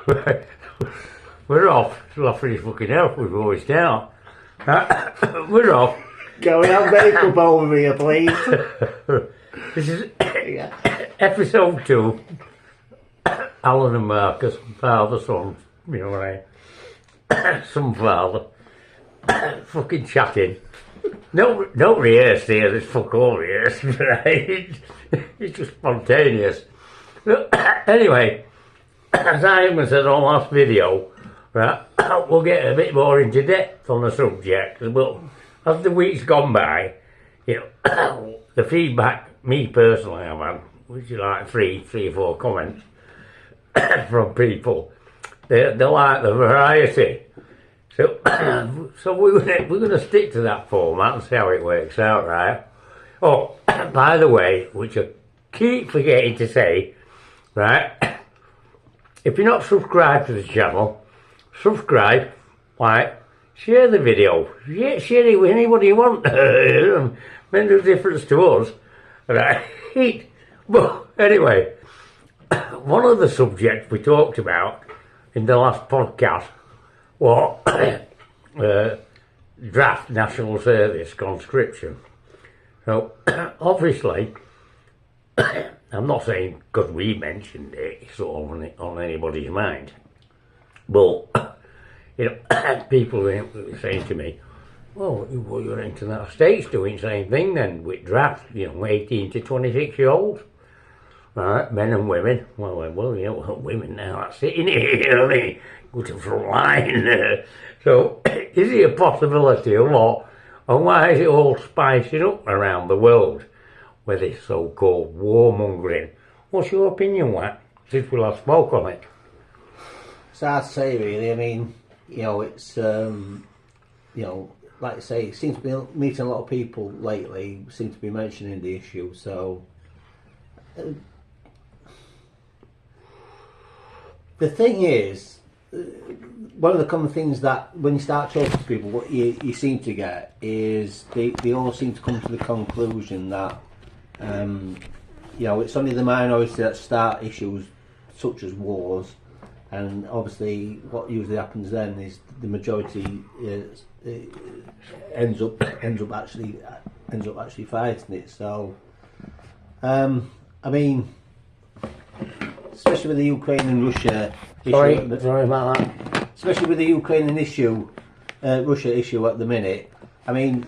We're off. Laughing his fucking hell, we've always down. We're off. Going on makeup over here, please. This is episode 2. Alan and Marcus, father, son, you know what I mean? Some father. Fucking chatting. No rehearsed here, there's fuck all rehearsed, right? It's just spontaneous. Anyway, as I even said on last video, right, we'll get a bit more into depth on the subject, but as the week's gone by, you know, the feedback, me personally, I've had, which is like three or four comments from people. They like the variety. So, we're gonna stick to that format and see how it works out, right? Oh, by the way, which I keep forgetting to say, right? If you're not subscribed to the channel, subscribe, like, share the video, share it with anybody you want. Make no difference to us, right? But anyway, one of the subjects we talked about in the last podcast was draft national service conscription. So obviously, I'm not saying because we mentioned it, it's all on anybody's mind, but you know, people were saying to me, well, your international state's doing the same thing then with draft, you know, 18 to 26 year olds, right, men and women. Well, you know, women now, that's it, innit? You know what I mean? Go to the front line. So, is it a possibility or what? And why is it all spicing up around the world with this so-called warmongering? What's your opinion, Watt, since we last spoke on it? It's hard to say, really. I mean, you know, it's, you know, like I say, it seems to be meeting a lot of people lately, seem to be mentioning the issue, so... the thing is, one of the common things that when you start talking to people, what you seem to get is they all seem to come to the conclusion that you know, it's only the minority that start issues such as wars, and obviously what usually happens then is the majority ends up actually fighting it. So I mean, especially with the Ukraine and Russia issue. Sorry about that. Especially with the Ukraine and Russia issue at the minute. I mean,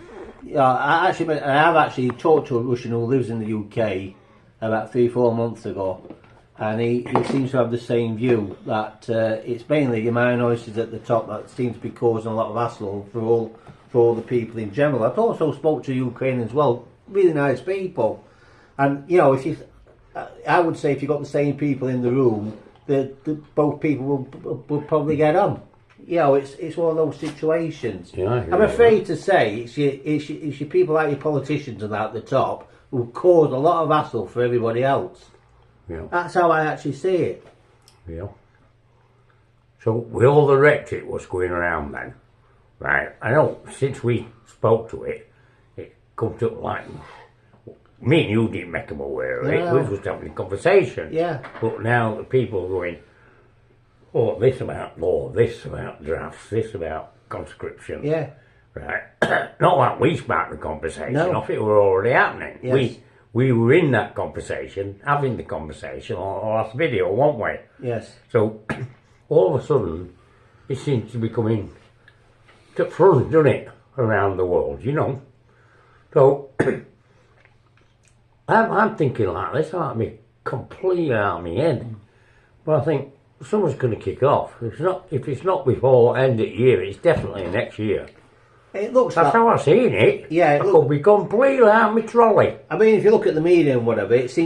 I have actually talked to a Russian who lives in the UK about 3-4 months ago, and he seems to have the same view that it's mainly the minorities at the top that seem to be causing a lot of hassle for all the people in general. I've also spoke to Ukrainians as well, really nice people, and you know, I would say if you got the same people in the room, both people will probably get on. You know, it's one of those situations. Yeah, I'm afraid to say it's your people like your politicians and that at the top who cause a lot of hassle for everybody else. Yeah. That's how I actually see it. Yeah. So with all the rhetoric what's going around then, right? I know since we spoke to it, it comes up like me and you didn't make them aware of it. We were just having a conversation. Yeah. But now the people are going, oh, this about law, this about drafts, this about conscription. Yeah. Right. Not like we sparked the conversation off, it were already happening. Yes. We were in that conversation, having the conversation on the last video, weren't we? Yes. So all of a sudden it seems to be coming to front, doesn't it, around the world, you know. So I'm thinking like this, I might be completely out of my head. But I think someone's going to kick off. If it's not before end of the year, it's definitely next year. It looks That's how I've seen it. Yeah, I could be completely out of my trolley. I mean, if you look at the media and whatever, it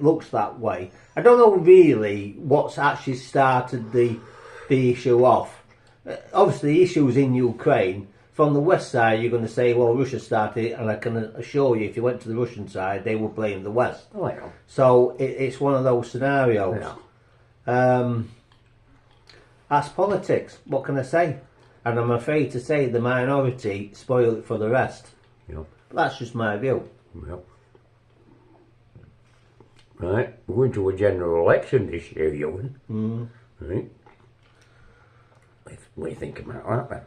looks that way. I don't know really what's actually started the issue off. Obviously, the issue's in Ukraine. From the West side, you're going to say, well, Russia started it, and I can assure you, if you went to the Russian side, they would blame the West. Oh, I know. So it's one of those scenarios. Yeah. That's politics. What can I say? And I'm afraid to say the minority spoil it for the rest. Yeah. But that's just my view. Yeah. right? We're going to a general election this year, Ewan. Right? What do you think about that then?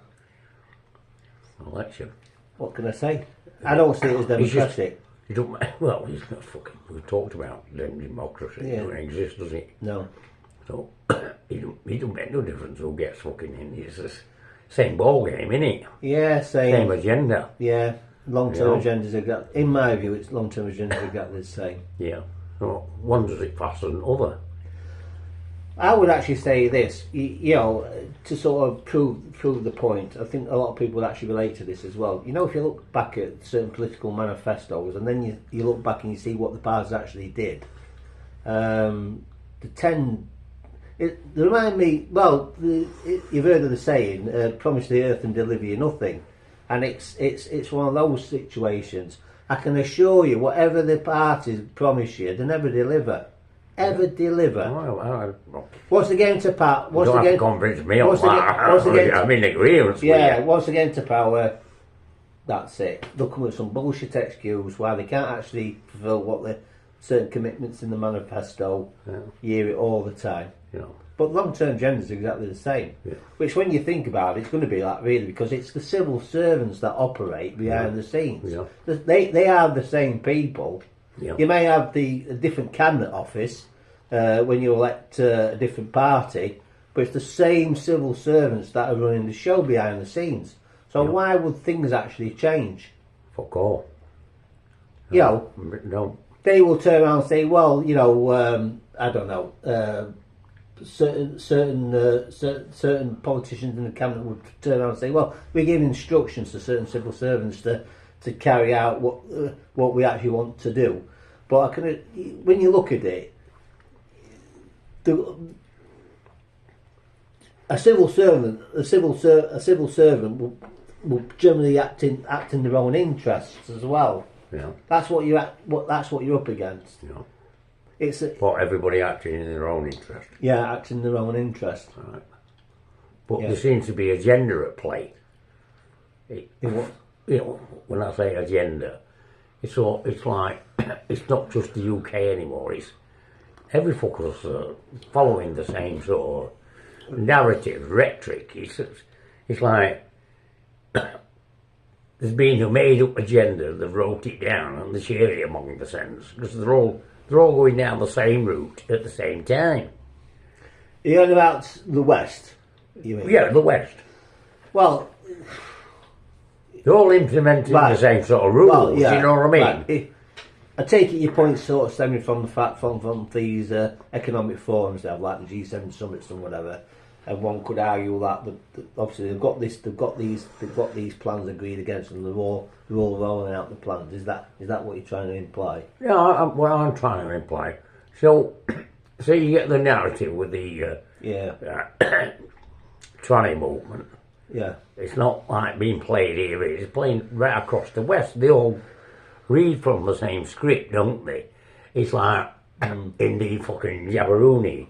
Election. What can I say? I don't see it as democratic. You don't, well, it's not fucking. We've talked about democracy. Yeah. It doesn't exist, does it? No. So it don't make no difference who gets fucking in. It's the same ball game, innit? Yeah, Same agenda. Yeah, long-term Yeah. agendas are in my view, it's long-term agendas are exactly the same. Yeah. So one does it faster than other. I would actually say this, you know, to sort of prove the point. I think a lot of people would actually relate to this as well. You know, if you look back at certain political manifestos and then you look back and you see what the parties actually did, they remind me. Well, you've heard of the saying, "Promise the earth and deliver you nothing," and it's one of those situations. I can assure you, whatever the parties promise you, they never deliver. Ever deliver. Well, Once again to power. you don't have to convince me on that. I'm in agreement Yeah, with you. once again to power. That's it. They'll come with some bullshit excuse why they can't actually fulfil what the certain commitments in the manifesto. Yeah. You hear it all the time. You know. But long-term agendas are exactly the same. Yeah. Which, when you think about it, it's going to be like really because it's the civil servants that operate behind the scenes. Yeah. They are the same people. Yeah. You may have a different cabinet office when you elect a different party, but it's the same civil servants that are running the show behind the scenes. So why would things actually change? Fuck all. You know, No. they will turn around and say, well, you know, I don't know, certain politicians in the cabinet would turn around and say, well, we give instructions to certain civil servants to carry out what we actually want to do. But when you look at it, a civil servant will generally act in their own interests as well. Yeah. That's what you're up against. You know. It's But everybody acting in their own interest. act in their own interest. Right. But Yeah. there seems to be agenda at play. In what? You know, when I say agenda, it's like it's not just the UK anymore. It's every fucker's following the same sort of narrative, rhetoric. It's like there's been a made-up agenda. They've wrote it down and they share it among the sense because they're all going down the same route at the same time. You heard about the West? You mean? Yeah, the West. Well, They're all implementing Right. the same sort of rules. well, yeah. You know what I mean? Right. I take it your point sort of stemming from the fact from these economic forums they have, like the G7 summits and whatever. And one could argue that obviously they've got these plans agreed against, and they're all rolling out the plans. Is that what you're trying to imply? Yeah, I'm trying to imply. So you get the narrative with the Yeah, tranny movement. yeah, It's not like being played here. It's playing right across the West. They all read from the same script, don't they? It's like in the fucking Yabaruni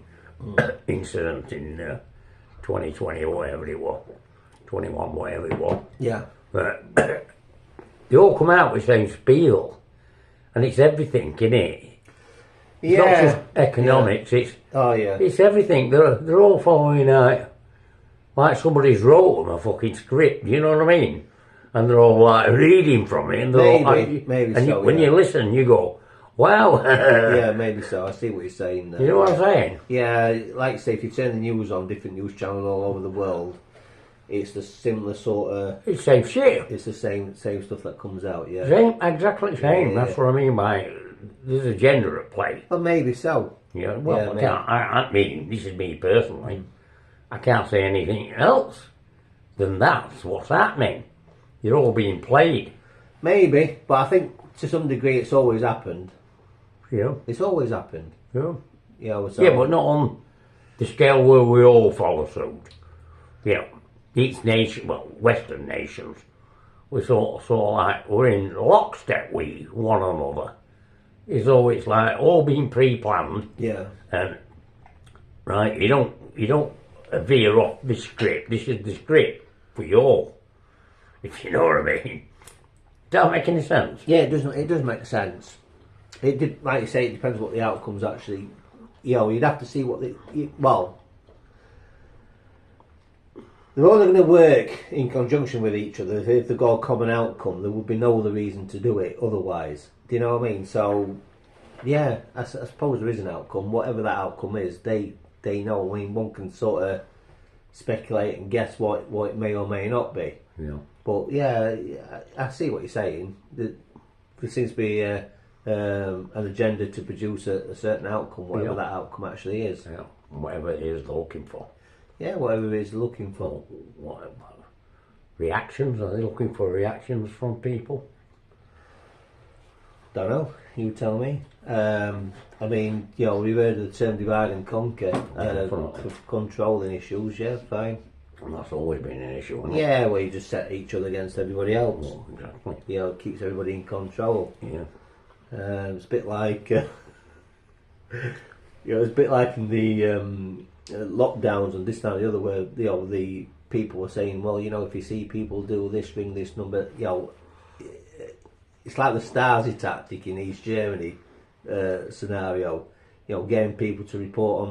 incident in 2020 or whatever it was, 21, whatever it was. yeah. But they all come out with the same spiel, and it's everything, innit? It's not just economics. Oh yeah. It's everything. They're all following like somebody's wrote them a fucking script. You know what I mean? And they're all like reading from it. And they're Maybe and so. when you listen, you go, "Wow." Yeah, maybe so. I see what you're saying there. You know what I'm saying? Yeah, like I say, if you turn the news on, different news channels all over the world, it's the similar sort of. It's same shit. It's the same stuff that comes out. Yeah. Same, exactly the same. Yeah. That's what I mean by there's a gender at play. Well, maybe so. Yeah. Well, Yeah, I maybe. can't. I mean, this is me personally. I can't say anything else than that's what's happening. You're all being played. Maybe, but I think to some degree it's always happened. Yeah. It's always happened. Yeah. You know, so Yeah, but not on the scale where we all follow suit. Yeah, each nation, well, Western nations, we're sort of like we're in lockstep with one another. It's always like all being pre-planned, yeah. and right, you don't veer off the script. This is the script for you all, if you know what I mean. Don't make any sense. Yeah, it does make sense. it did, like you say, it depends what the outcomes actually. You know, you'd have to see what well. They're only going to work in conjunction with each other if they've got a common outcome. There would be no other reason to do it otherwise. Do you know what I mean? So, yeah, I suppose there is an outcome. Whatever that outcome is, they know. I mean, one can sort of speculate and guess what it may or may not be. Yeah. But yeah, I see what you're saying. There seems to be an agenda to produce a certain outcome, whatever that outcome actually is. Yeah. Whatever it is they're looking for. Yeah, whatever it is they're looking for. What reactions? Are they looking for reactions from people? Don't know. You tell me. I mean, you know, we've heard of the term divide and conquer for controlling issues. Yeah, fine. And that's always been an issue, hasn't it? Yeah, well, you just set each other against everybody else. Well, exactly. You know, it keeps everybody in control. Yeah. It's a bit like, you know, it's a bit like in the lockdowns and this and the other, where you know the people were saying, well, you know, if you see people do this, ring this number, you know, it's like the Stasi tactic in East Germany scenario. You know, getting people to report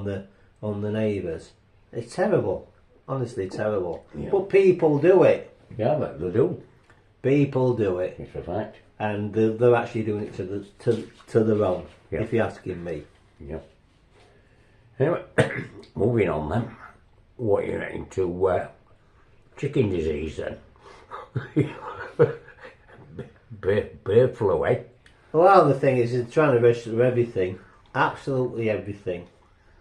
on the neighbours. It's terrible, honestly, terrible. Yeah. But people do it. Yeah, but they do. People do it. It's a fact. And they're actually doing it to their own, Yeah. if you're asking me. Yeah. Anyway, moving on then. What are you into chicken disease then? Bird flu, eh? Well, the thing is, they're trying to register everything, absolutely everything.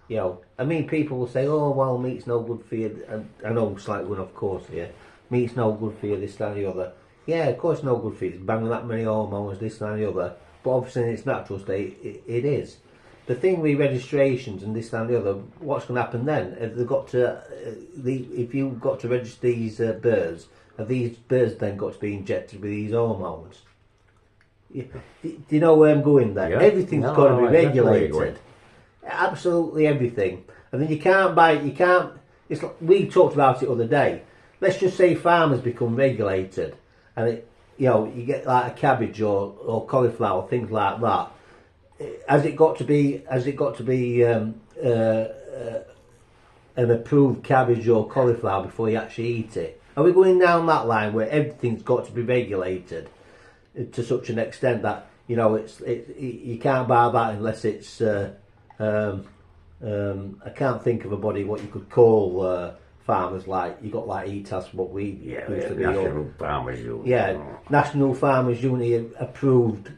You know, I mean, people will say, "Oh, well, meat's no good for you." And I know, slightly one, of course, here. Meat's no good for you, this, that, and the other. Yeah, of course, no good for you. It's banging that many hormones, this, that, and the other. But obviously, in its natural state, it is. The thing with registrations and this, that, and the other, what's going to happen then? Have they got to, if you've got to register these birds, have these birds then got to be injected with these hormones? Do you know where I'm going there? Yeah. Everything's got to be exactly where you're going. regulated. Absolutely everything. And then you can't buy it, you can't, it's like, we talked about it the other day. Let's just say farmers become regulated and it, you know, you get like a cabbage or cauliflower, things like that. Has it got to be an approved cabbage or cauliflower before you actually eat it? Are we going down that line where everything's got to be regulated to such an extent that, you know, you can't buy that unless it's I can't think of a body what you could call farmers, like you got like ETAS, what we used to be. National Farmers Union. Yeah, National Farmers Union approved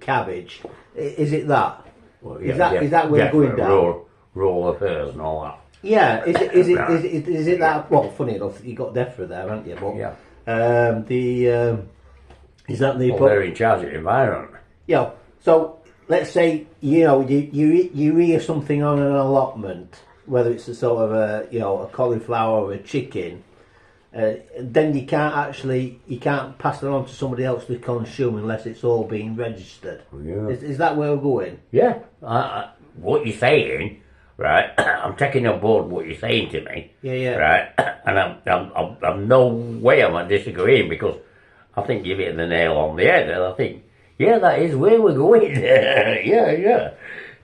cabbage. Is it that? Well, Is that where we're going down? Rural affairs and all that. Yeah, is it that? Well, funny enough, you got DEFRA there, haven't you? But yeah. Is that the? Well, they're in charge of the environment. Yeah. So let's say you hear something on an allotment, whether it's a sort of a cauliflower or a chicken. Then you can't pass it on to somebody else to consume unless it's all being registered. Yeah. Is that where we're going? Yeah. What you're saying, right? I'm taking on board what you're saying to me. Yeah. Right. And I'm no way am I disagreeing, because I think you've hit the nail on the head, and I think, yeah, that is where we're going. yeah.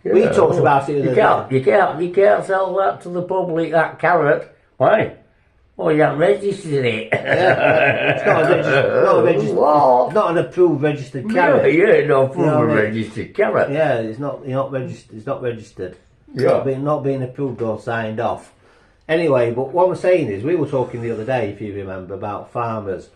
We talked about it. You can't sell that to the public. That carrot. Why? Well, you haven't registered it. Yeah, it's not an approved registered carrot. Yeah, no approved registered carrot. Yeah, it's not registered. It's not registered. Yeah. Not being approved or signed off. Anyway, but what I'm saying is, we were talking the other day, if you remember, about farmers.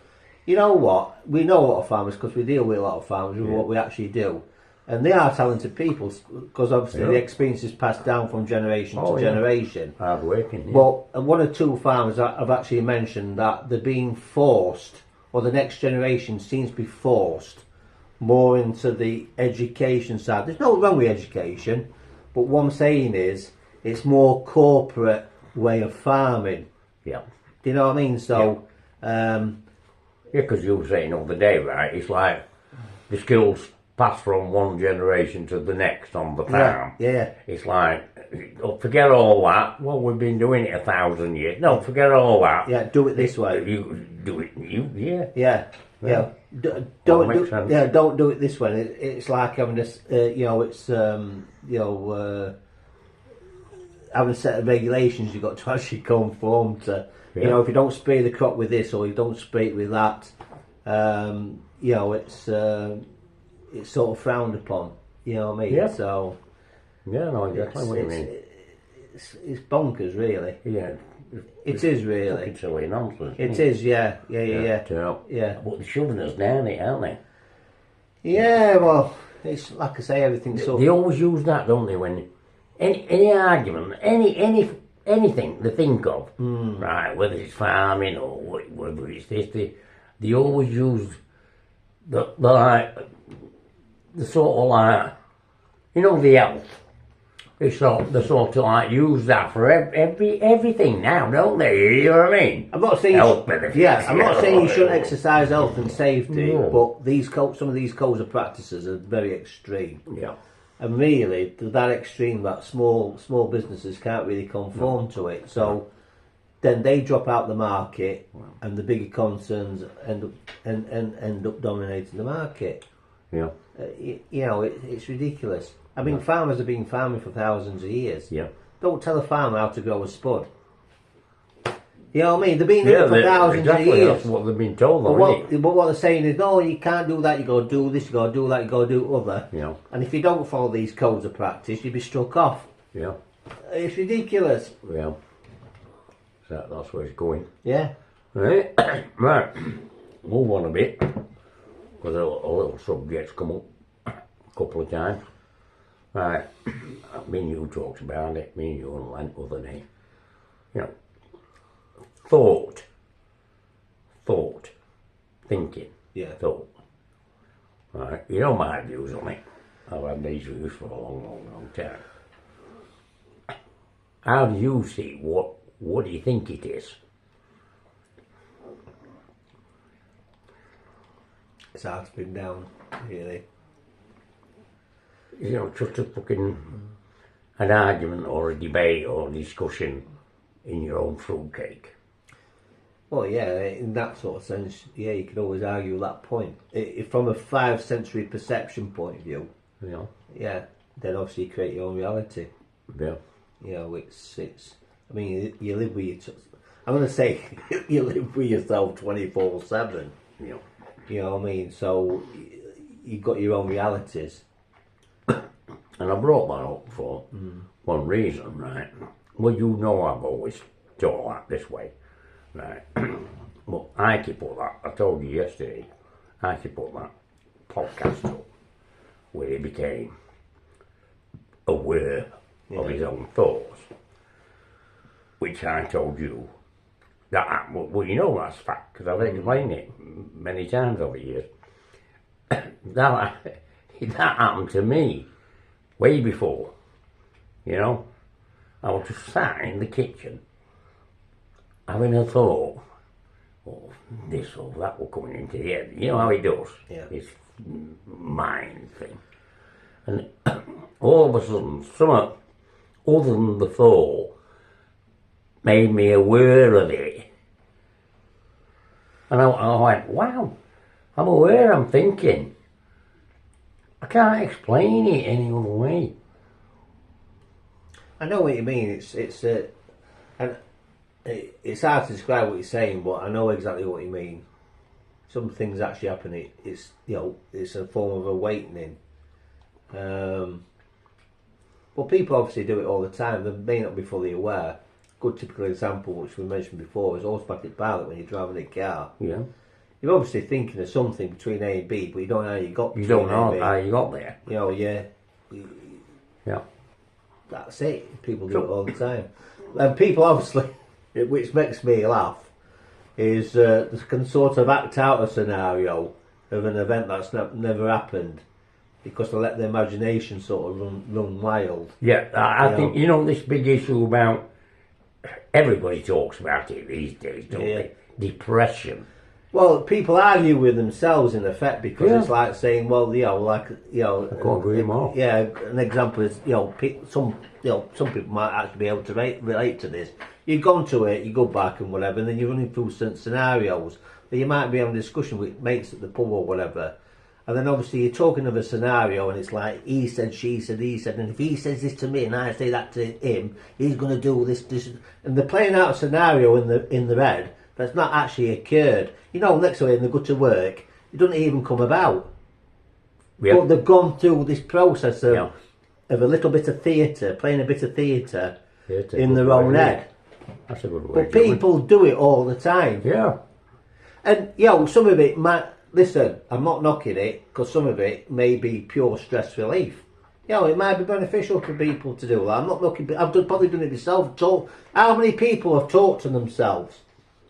You know what? We know a lot of farmers because we deal with a lot of farmers with what we actually do. And they are talented people because obviously the experience is passed down from generation to generation. Hard working. Yeah. Well, one or two farmers have actually mentioned that they're being forced, or the next generation seems to be forced, more into the education side. There's no wrong with education, but what I'm saying is it's more corporate way of farming. Yeah. Do you know what I mean? So, yeah, because you were saying the other day, right? It's like the skills pass from one generation to the next on the farm. Yeah. It's like, oh, forget all that. Well, we've been doing it 1,000 years. No, forget all that. Yeah, do it this way. You do it. Yeah. Yeah. Yeah, makes sense. don't do it this way. It's like having this, it's having a set of regulations you've got to actually conform to. Yeah. If you don't spray the crop with this or you don't spray it with that, it's sort of frowned upon. You know what I mean? Yeah. So Yeah, no, exactly what you mean. it's bonkers, really. Yeah. It is really. Fucking silly nonsense. It is, yeah. Yeah. Yeah. But they're shoving us down it, aren't they? Yeah, well, it's like I say, everything's so. They always use that, don't they? When any argument, anything they think of, right? Whether it's farming or whether it's this, they always use the sort of like, the health. They sort of like use that for everything now, don't they? You know what I mean? I'm not saying Health benefits. I'm not saying you shouldn't exercise health and safety, No. but some of these codes of practices are very extreme. Yeah. And really, to that extreme, that small businesses can't really conform to it. So then they drop out the market, and the bigger concerns end up dominating the market. Yeah. It's ridiculous. I mean, farmers have been farming for thousands of years. Yeah. Don't tell a farmer how to grow a spud. You know what I mean? They've been doing it for thousands exactly, of years. That's what they've been told, But though, what, isn't it? but what they're saying is, no, you can't do that, you got to do this, you got to do that, you got to do other. Yeah. And if you don't follow these codes of practice, you'll be struck off. Yeah. It's ridiculous. Yeah. So that's where it's going. Yeah. Right. Right. Move on a bit. Because a little subject's come up a couple of times. Right. Me and you talked about it. Me and you and Len other day. Thought. Thinking. Yeah. Thought. Right. My views on it. I've had these views for a long time. How do you see what do you think it is? It's hard to pin down, really. Just a fucking an argument or a debate or a discussion in your own fruitcake. Well, yeah, in that sort of sense, yeah, you could always argue that point. From a 5th century perception point of view, yeah, then obviously you create your own reality. Yeah. It's. I mean, you live with your. I'm going to say you live with yourself 24/7. Yeah. You know what I mean? So you've got your own realities. And I brought that up for one reason, right? Well, I've always thought that this way, right? Well, I keep put that. I told you yesterday. I keep put that podcast up where he became aware of his own thoughts, which I told you that. Well, that's fact because I've explained it many times over the years. that happened to me way before. I was just sat in the kitchen having a thought. Oh, this or that will come into the head. You know how it does. Yeah. This mind thing. And all of a sudden, something other than the thought made me aware of it. And I went, wow, I'm aware, I'm thinking. I can't explain it any other way. I know what you mean. It's hard to describe what you're saying, but I know exactly what you mean. Some things actually happen. It's a form of awakening. But people obviously do it all the time. They may not be fully aware. Good typical example, which we mentioned before, is automatic pilot when you're driving a car. Yeah. You're obviously thinking of something between A and B, but you don't know how you got. You don't between A and know B. how you got there. Yeah. Yeah. That's it. People do it all the time. And people obviously, which makes me laugh, is they can sort of act out a scenario of an event that's never happened because they let the imagination sort of run wild. Yeah, I think, this big issue about, everybody talks about it these days, don't they? Depression. Well, people argue with themselves in effect because Yeah. it's like saying, well, like I can't agree more. Yeah, an example is some people might actually be able to relate to this. You've gone to it, you go back and whatever, and then you're running through certain scenarios. But you might be having a discussion with mates at the pub or whatever, and then obviously you're talking of a scenario, and it's like he said, she said, he said, and if he says this to me and I say that to him, he's going to do this, and they're playing out a scenario in their head that's not actually occurred. Next way, and they go to work, it doesn't even come about. Yeah. But they've gone through this process of, Yeah. of a little bit of theatre, playing a bit of theatre It's a in good their way, own isn't head. it? That's a good way. But people do it all the time. Yeah. And, some of it might, listen, I'm not knocking it, because some of it may be pure stress relief. It might be beneficial for people to do that. I'm not looking, probably done it myself. How many people have talked to themselves?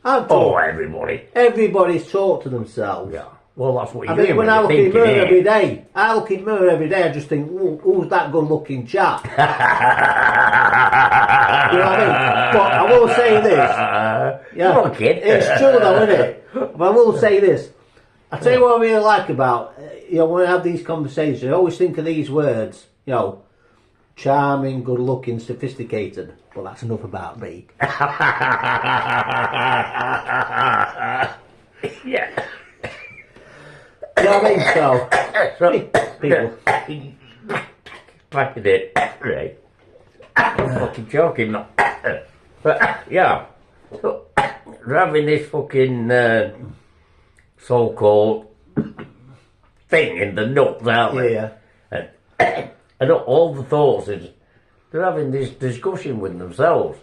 Everybody. Everybody's talked to themselves. Yeah. Well, that's what you're I mean, doing when when I you're look in the thinking, mirror every eh? day, I just think, who's that good-looking chap? You know what I mean? But I will say this. Come on, kid. It's true though, isn't it? But I will say this. I tell you what I really like about, when I have these conversations, I always think of these words, charming, good-looking, sophisticated. Well, that's enough about me. Yeah. You know what I mean? So, people. Back in it. Right. I'm fucking joking, no. But, yeah. So, they're having this fucking so-called thing in the nuts, aren't they? Yeah. And all the thoughts is they're having this discussion with themselves.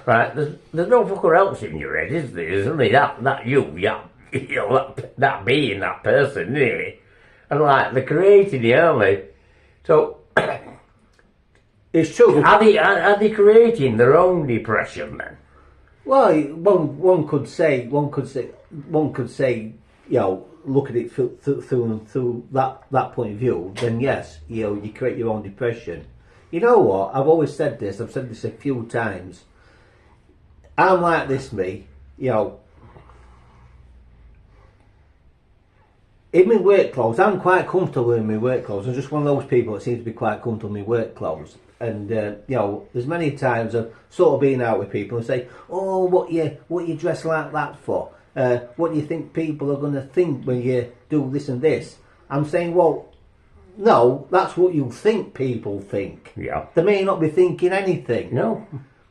Right? There's no fucker else in your head, is there? There's only that you, yeah. That being that person, isn't it? And like they're creating it, aren't they? So It's true. are they creating their own depression then? Well, one could say, look at it through that point of view. Then yes, you create your own depression. You know what? I've always said this. I've said this a few times. I'm like this, me. In my work clothes, I'm quite comfortable in my work clothes. I'm just one of those people that seems to be quite comfortable in my work clothes. And there's many times I've sort of been out with people and say, "Oh, what you dress like that for? What do you think people are going to think when you do this and this?" I'm saying, well, no, that's what you think people think. Yeah. They may not be thinking anything. No.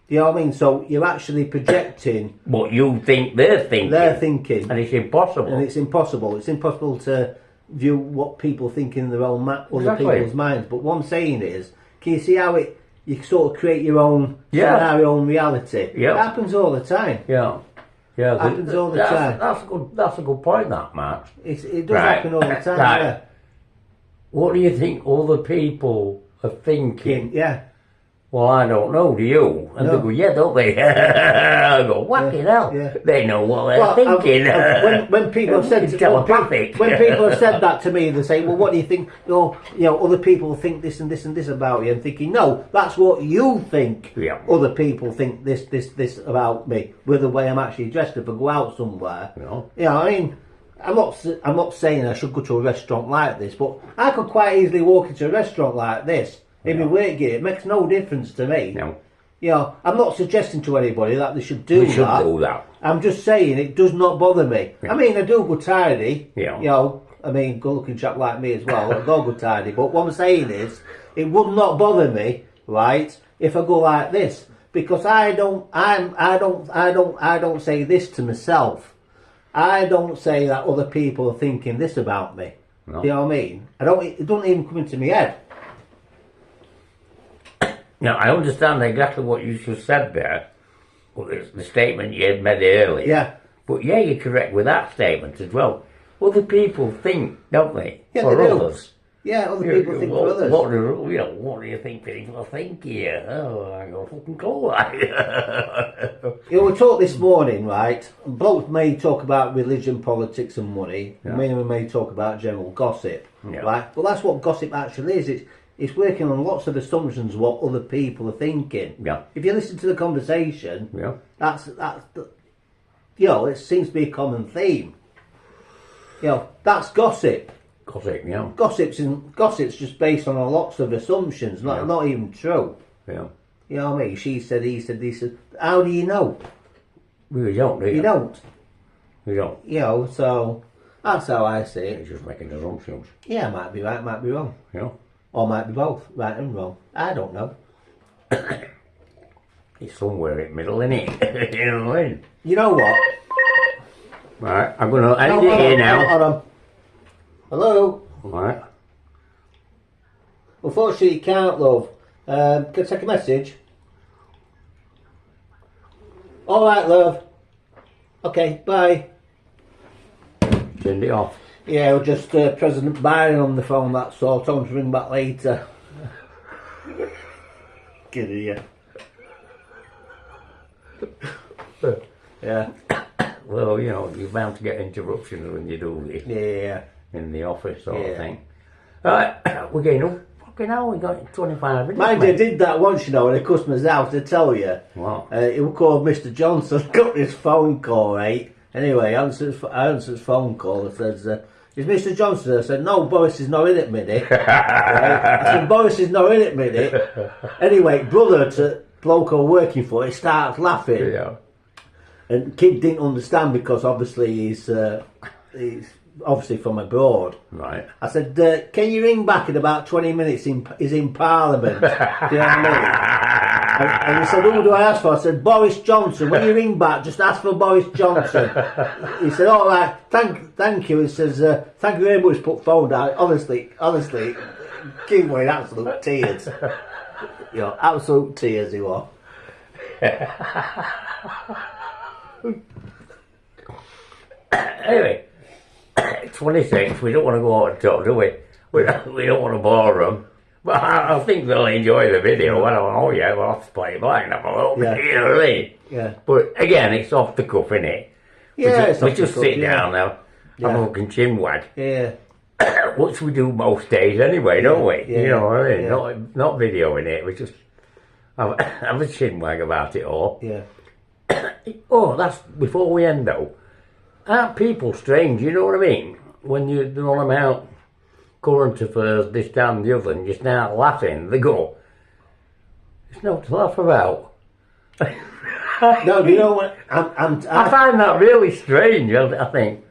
You know what I mean? So you're actually projecting What you think they're thinking. their thinking. And it's impossible. And it's impossible. It's impossible to view what people think in their own other Exactly. people's minds. But what I'm saying is, can you see how you sort of create your own Yeah. scenario, own reality? Yeah. It happens all the time. Yeah. Yeah. Happens all the time. That's a good point, that, Mark. It does Right. happen all the time. Right. Yeah. What do you think other people are thinking? Yeah. Well, I don't know, do you? And No. they go, yeah, don't they? I go, fucking hell. Yeah. They know what they're Well, thinking. when people have said Telepathic. when people have said that to me, they say, "Well, what do you think? Other people think this and this and this about you." I'm thinking, no, that's what you think. Yeah. Other people think this about me with the way I'm actually dressed. If I go out somewhere, I mean, I'm not saying I should go to a restaurant like this, but I could quite easily walk into a restaurant like this in my work gear. It makes no difference to me. No. I'm not suggesting to anybody that they should do We should that. do that. I'm just saying it does not bother me. Yeah. I mean, I do go tidy. Yeah. I mean, good-looking chap like me as well. I go tidy. But what I'm saying is, it would not bother me, right, if I go like this, because I don't say this to myself. I don't say that other people are thinking this about me. No. You know what I mean? It doesn't even come into my head. Now, I understand exactly what you just said there. Well, it's the statement you had made earlier. Yeah. But yeah, you're correct with that statement as well. Other people think, don't they? Yeah, For they do. others. Yeah, other people think for others. What do you think people think here? Oh, I got fucking cool. We talked this morning, right? Blokes may talk about religion, politics and money. Yeah. We may talk about general gossip, Yeah. right? Well, that's what gossip actually is. It's working on lots of assumptions of what other people are thinking. Yeah. If you listen to the conversation, Yeah. that's it seems to be a common theme. You know, that's gossip. Gossip, you know. Gossip's just based on lots of assumptions, not even true. Yeah. You know what I mean? She said, he said. How do you know? We don't, do you? You don't. We don't. You know, so that's how I see it. It's just making assumptions. Yeah, might be right, might be wrong. You know. Or might be both, right and wrong. I don't know. It's somewhere in the middle, isn't it? You know what I mean? You know what? Right, I'm going to end Hold it on, here now. hold on. Hello? Right. Unfortunately, you can't, love. Can I take a message? All right, love. Okay, bye. Turned it off. Yeah, we're just President Biden on the phone, that's all. Tell him to ring back later. Get you. Yeah. Well, you know, you're bound to get interruptions when you do this Yeah. in the office sort Yeah. of thing. Alright, we're getting up. Fucking hell, we got 25 minutes. Mind you, I mate. did that once, you know, in a customer's house, I tell you. What? It was called Mr. Johnson. Got this phone call, right? Anyway, I answered his phone call. It says, is Mr. Johnson? I said, no, Boris is not in it, minute. Right? I said, Boris is not in it, minute. Anyway, brother to bloke I was working for, he starts laughing. Yeah. And kid didn't understand because obviously he's obviously from abroad. Right. I said, can you ring back in about 20 minutes? He's in Parliament. Do you know what I mean? And he said, who do I ask for? I said, Boris Johnson. When you ring back, just ask for Boris Johnson. He said, all right, thank you. He says, thank you very much, put phone down. Honestly, King was in absolute tears. You know, absolute tears he was. Anyway, 26, we don't want to go out and talk, do we? We don't want to bore them. But I think they'll enjoy the video. I don't know yet. We'll have to play it back and have a look. Yeah. You know what I mean? Yeah. But again, it's off the cuff, innit? Yeah, we it's just, we off the just cuff, sit yeah. down now, have a fucking chin wag. Yeah. Which we do most days anyway, don't we? Yeah, You know what I mean? yeah. Not videoing it. We just have a chin wag about it all. Yeah. Oh, that's before we end though. Aren't people strange? You know what I mean? When you run them out, current affairs, this, that, and the other, and you start laughing, they go, "It's not to laugh about." No, you know what? I find that really strange. I think,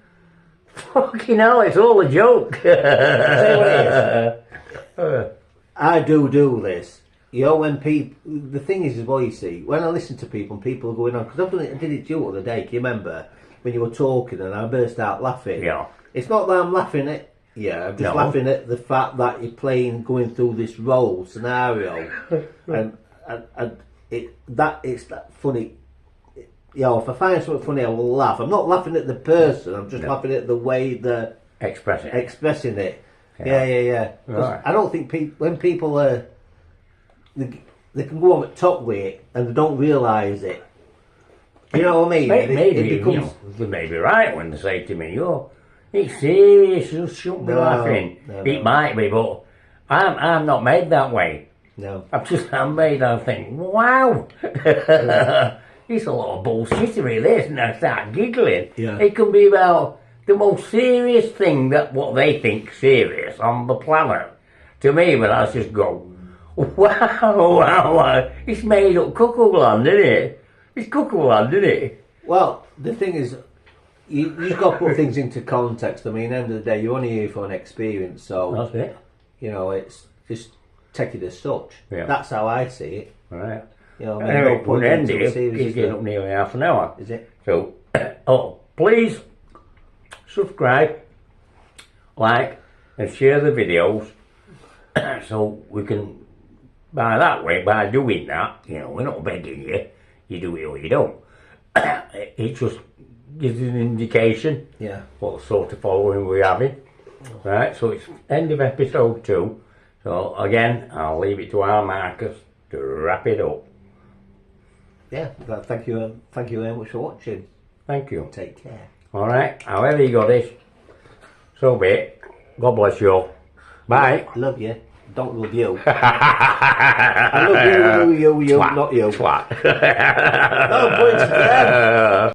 fucking hell, it's all a joke. I do this. You know, when people, the thing is, well, you see, when I listen to people and people are going on, because I did it to you the other day, can you remember? When you were talking and I burst out laughing. Yeah. It's not that I'm laughing at, I'm just No. laughing at the fact that you're going through this role scenario. and it's that funny. You know, if I find something funny, I will laugh. I'm not laughing at the person, I'm just laughing at the way they're expressing it. Yeah. 'Cause Right. I don't think when people are, they can go over the top with it and they don't realise it. You know what I mean? Maybe, it becomes, you know, they may be right when they say to me, "Oh, it's serious, you shouldn't be laughing." no. It might be, but I'm not made that way. no. I'm made, I think, wow, it's a lot of bullshittery, this, and I start giggling. Yeah. It can be about the most serious thing that what they think serious on the planet. To me, but I just go, wow, it's made up cuckoo land, isn't it? It's cuckoo land, isn't it? Well, the thing is, you've got to put things into context. I mean, at the end of the day, you're only here for an experience, so, That's it. you know, it's just take it as such. Yeah. That's how I see it. Right. You know, I mean, Anyway, no point we'll end into a it. series, It's is getting there? up nearly half an hour. Is it? So, please subscribe, like, and share the videos so we can, by doing that, you know, we're not begging you, you do it or you don't. It just gives an indication Yeah. what sort of following we're having. Right, so it's end of episode 2. So again, I'll leave it to our Marcus to wrap it up. Yeah. Well, thank you very much for watching. Thank you. Take care. Alright, however you got this, so be it. God bless you all. Bye. Love you. Don't love you. I love you, Twat. not you. Twat. No, but it's them.